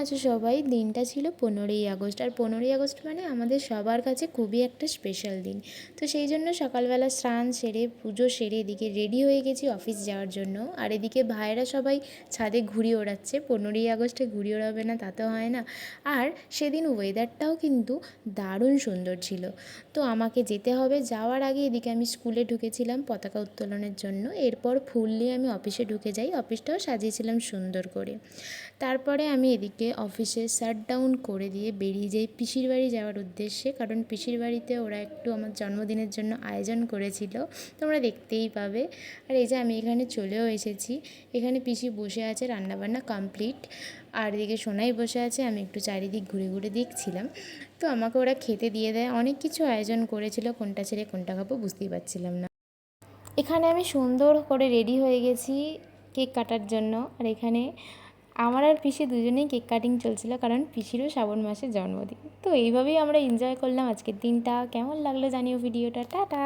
আছো সবাই? দিনটা ছিল 15ই আগস্ট, আর 15ই আগস্ট মানে আমাদের সবার কাছে খুবই একটা স্পেশাল দিন। তো সেই জন্য সকালবেলা স্নান সেরে পুজো সেরে এদিকে রেডি হয়ে গেছি অফিস যাওয়ার জন্য। আর এদিকে ভাইয়েরা সবাই ছাদে ঘুড়ি ওড়াচ্ছে। 15ই আগস্টে ঘুড়ি ওড়াবে না তা তো হয় না। আর সেদিন ওয়েদারটাও কিন্তু দারুণ সুন্দর ছিল। তো আমাকে যেতে হবে, যাওয়ার আগে এদিকে আমি স্কুলে ঢুকেছিলাম পতাকা উত্তোলনের জন্য। এরপর ফুল নিয়ে আমি অফিসে ঢুকে যাই, অফিসটাও সাজিয়েছিলাম সুন্দর করে। তারপরে আমি এদিকে অফিসে শাট ডাউন করে দিয়ে বেরিয়ে যাই পিসির বাড়ি যাওয়ার উদ্দেশ্যে, কারণ পিসির বাড়িতে ওরা একটু আমার জন্মদিনের জন্য আয়োজন করেছিল, তোমরা দেখতেই পাবে। আর এই যে আমি এখানে চলেও এসেছি, এখানে পিসি বসে আছে, রান্নাবান্না কমপ্লিট। আর এদিকে সোনাই বসে আছে, আমি একটু চারিদিক ঘুরে ঘুরে দেখছিলাম। তো আমাকে ওরা খেতে দিয়ে দেয়, অনেক কিছু আয়োজন করেছিল, কোনটা ছেড়ে কোনটা খাবো বুঝতেই পারছিলাম না। এখানে আমি সুন্দর করে রেডি হয়ে গেছি কেক কাটার জন্য। আর এখানে আমার আর পিসি দুজনেই কেক কাটিং চলছিল, কারণ পিসিরও শ্রাবণ মাসে জন্মদিন। তো এইভাবেই আমরা এনজয় করলাম আজকের দিনটা। কেমন লাগলো জানিও ভিডিওটা। টাটা।